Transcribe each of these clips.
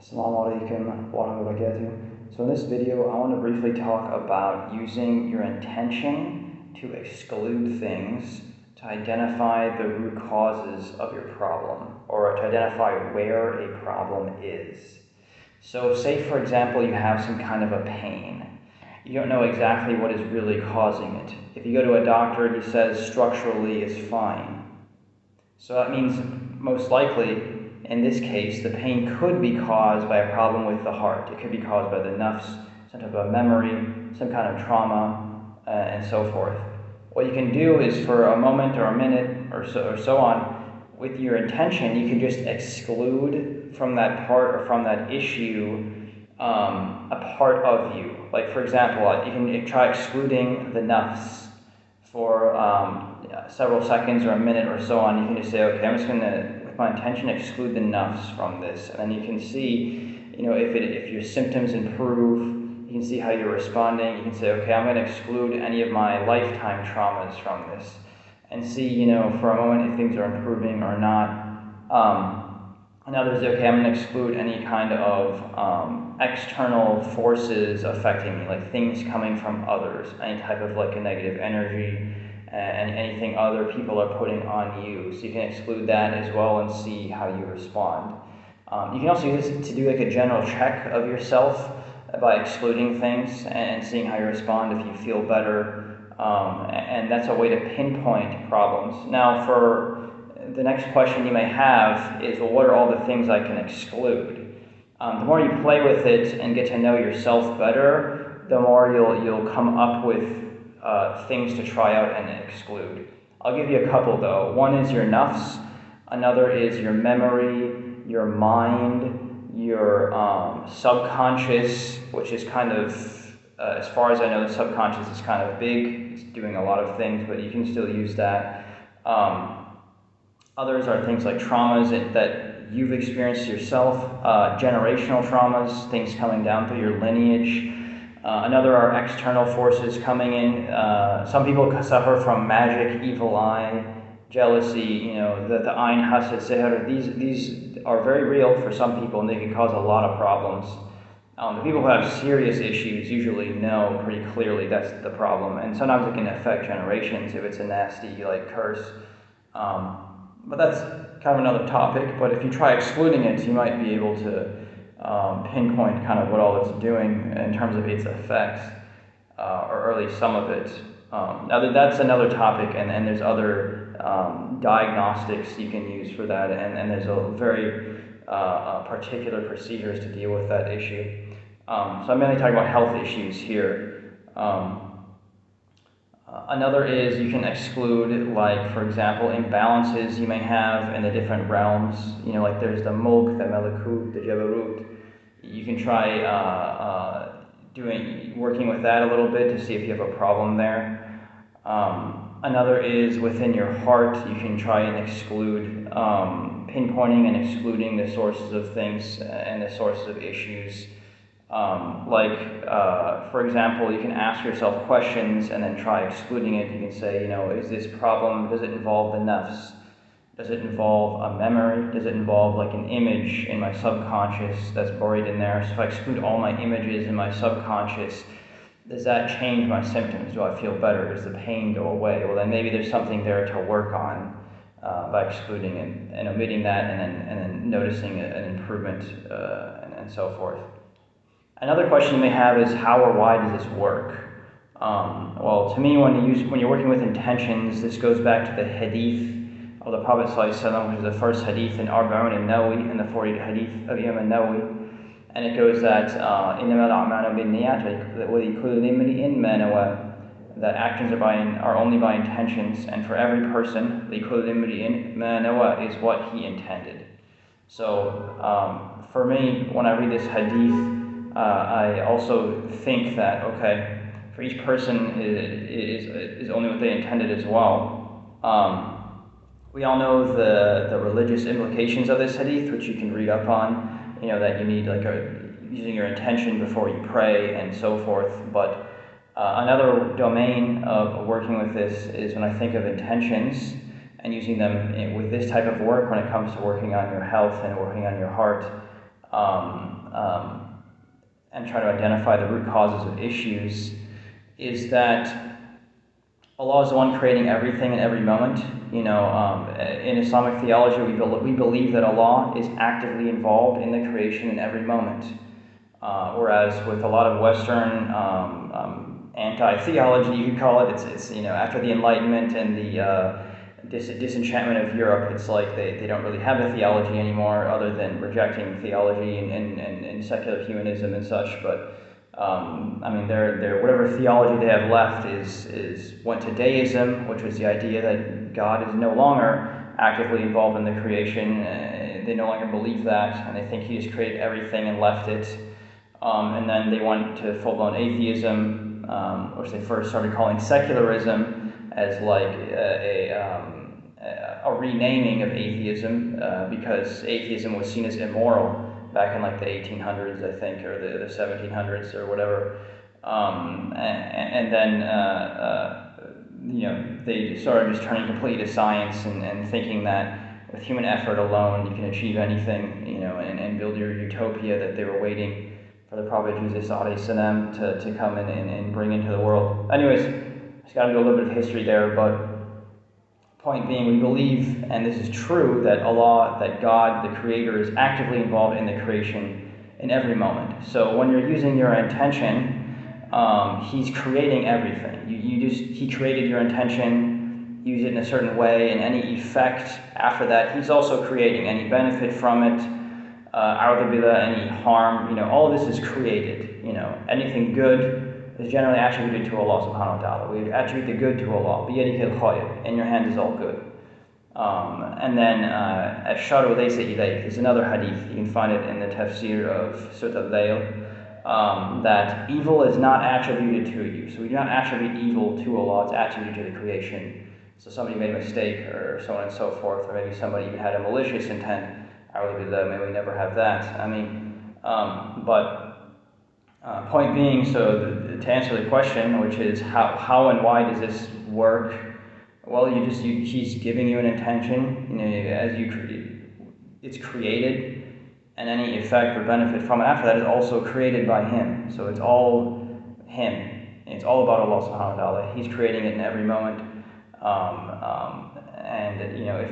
Assalamu alaikum wa rahmatullahi. So in this video, I want to briefly talk about using your intention to exclude things to identify the root causes of your problem, or to identify where a problem is. So say, for example, you have some kind of a pain. You don't know exactly what is really causing it. If you go to a doctor and he says structurally it's fine, so that means most likely, in this case, the pain could be caused by a problem with the heart. It could be caused by the nafs, some type of memory, some kind of trauma, and so forth. What you can do is, for a moment or a minute or so on, with your intention, you can just exclude from that part or from that issue a part of you. Like, for example, you can try excluding the nafs for several seconds or a minute or so on. You can just say, okay, I'm just going to, with my intention, exclude the nafs from this. And then you can see, if your symptoms improve, you can see how you're responding. You can say, okay, I'm going to exclude any of my lifetime traumas from this. And see, for a moment if things are improving or not. Another is, okay, I'm going to exclude any kind of external forces affecting me, like things coming from others, any type of like a negative energy, and anything other people are putting on you. So you can exclude that as well and see how you respond. You can also use this to do like a general check of yourself by excluding things and seeing how you respond, if you feel better. And that's a way to pinpoint problems. Now, for the next question you may have is, well, what are all the things I can exclude? The more you play with it and get to know yourself better, the more you'll come up with things to try out and exclude. I'll give you a couple though. One is your nafs, another is your memory, your mind, your subconscious, which is kind of, as far as I know, the subconscious is kind of big. It's doing a lot of things, but you can still use that. Others are things like traumas that you've experienced yourself, generational traumas, things coming down through your lineage. Another are external forces coming in. Some people suffer from magic, evil eye, jealousy, the ayn, hasad, sihr. These are very real for some people, and they can cause a lot of problems. The people who have serious issues usually know pretty clearly that's the problem, and sometimes it can affect generations if it's a nasty curse. But that's kind of another topic. But if you try excluding it, you might be able to pinpoint kind of what all it's doing in terms of its effects, or at least some of it. Now that's another topic, and there's other diagnostics you can use for that, and there's a very particular procedures to deal with that issue. So I'm mainly talking about health issues here. Another is you can exclude, like, for example, imbalances you may have in the different realms. Like there's the mulk, the malakut, the jabarut. You can try working with that a little bit to see if you have a problem there. Another is within your heart. You can try and exclude, pinpointing and excluding the sources of things and the sources of issues. For example, you can ask yourself questions and then try excluding it. You can say, is this problem, does it involve the nafs? Does it involve a memory? Does it involve like an image in my subconscious that's buried in there? So if I exclude all my images in my subconscious, does that change my symptoms? Do I feel better? Does the pain go away? Well, then maybe there's something there to work on by excluding it and omitting that, and then noticing an improvement, and so forth. Another question you may have is, how or why does this work? Well, to me, when you're working with intentions, this goes back to the hadith of the Prophet ﷺ, which is the first hadith in Arba'un al-Nawawi, and the 40 hadith of Imam al-Nawawi. And it goes that إِنَّمَا الْأَعْمَالُ بِالنِّيَّاتِ وَلِكُلِّ امْرِئٍ مَا نَوَىٰ, that actions are only by intentions, and for every person, لِكُلِّ امْرِئٍ مَا نَوَىٰ, is what he intended. So for me, when I read this hadith, I also think that, okay, for each person is only what they intended as well. We all know the religious implications of this hadith, which you can read up on, that you need using your intention before you pray and so forth. But another domain of working with this is when I think of intentions and using them with this type of work when it comes to working on your health and working on your heart. and try to identify the root causes of issues, is that Allah is the one creating everything in every moment. In Islamic theology, we believe that Allah is actively involved in the creation in every moment. Whereas with a lot of Western anti-theology, you could call it, it's after the Enlightenment and the disenchantment of Europe, it's like they don't really have a theology anymore, other than rejecting theology and secular humanism and such. But their whatever theology they have left went to deism, which was the idea that God is no longer actively involved in the creation. They no longer believe that, and they think He just created everything and left it. And then they went to full-blown atheism, which they first started calling secularism, as like a renaming of atheism, because atheism was seen as immoral back in like the 1800s, I think, or the 1700s or whatever. And then they started just turning completely to science and thinking that with human effort alone you can achieve anything, and build your utopia that they were waiting for the Prophet Jesus ﷺ to come in and bring into the world. Anyways, just got to do a little bit of history there, but point being, we believe, and this is true, that Allah, that God, the Creator, is actively involved in the creation in every moment. So when you're using your intention, He's creating everything. He created your intention, use it in a certain way, and any effect after that, He's also creating. Any benefit from it, any harm, all of this is created. Anything good is generally attributed to Allah subhanahu wa ta'ala. We attribute the good to Allah. بِيَدِكَ الْخَيْرُ. In your hand is all good. And then, الشَّرُّ لَيْسَ إِلَيْكَ is another hadith. You can find it in the tafsir of Surah Al-Layl, that evil is not attributed to you. So we do not attribute evil to Allah. It's attributed to the creation. So somebody made a mistake, or so on and so forth, or maybe somebody even had a malicious intent. May we never have that. Point being, so to answer the question, which is how and why does this work? Well, He's giving you an intention. It's created, and any effect or benefit from it after that is also created by Him. So it's all Him. And it's all about Allah subhanahu wa ta'ala. He's creating it in every moment.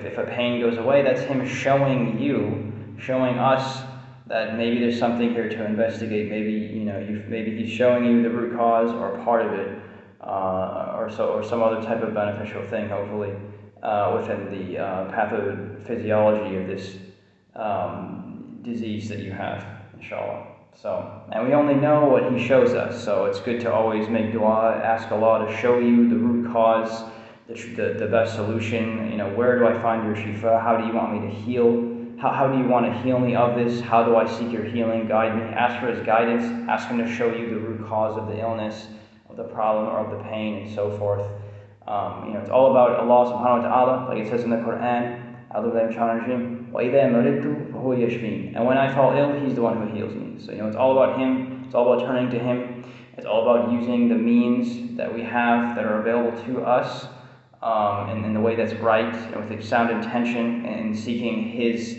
If a pain goes away, that's Him showing us that maybe there's something here to investigate. Maybe He's showing you the root cause or part of it, or some other type of beneficial thing, hopefully, within the pathophysiology of this disease that you have, inshallah. And we only know what He shows us, so it's good to always make dua, ask Allah to show you the root cause, the best solution. Where do I find your shifa? How do you want me to heal? How do you want to heal me of this? How do I seek your healing? Guide me. Ask for His guidance. Ask Him to show you the root cause of the illness, of the problem, or of the pain, and so forth. It's all about Allah subhanahu wa ta'ala, like it says in the Quran, and when I fall ill, He's the one who heals me. So it's all about Him. It's all about turning to Him. It's all about using the means that we have that are available to us, in the way that's right, and with sound intention, and seeking His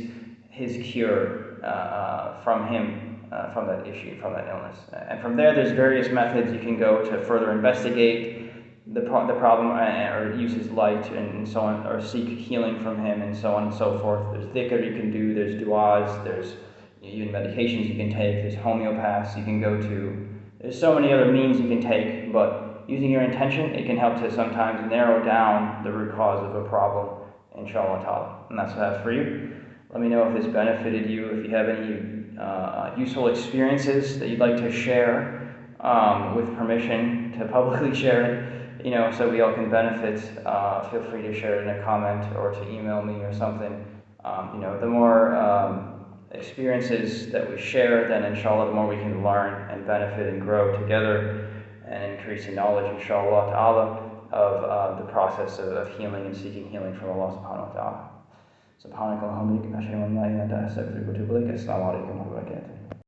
cure from Him, from that issue, from that illness. And from there's various methods you can go to further investigate the problem, or use His light, and so on, or seek healing from Him, and so on and so forth. There's dhikr you can do, there's du'as, there's even medications you can take, there's homeopaths you can go to. There's so many other means you can take, but using your intention, it can help to sometimes narrow down the root cause of a problem, inshallah ta'ala. And that's what I have for you. Let me know if this benefited you, if you have any useful experiences that you'd like to share, with permission to publicly share it, so we all can benefit. Feel free to share it in a comment or to email me or something. The more experiences that we share, then inshallah the more we can learn and benefit and grow together, and increase in knowledge, inshallah ta'ala, of the process of healing and seeking healing from Allah subhanahu wa ta'ala. Subhanakallahumma wa bihamdika, ashhadu an la ilaha illa anta, astaghfiruka wa atubu ilaik. Assalamu alaikum wa barakatuh.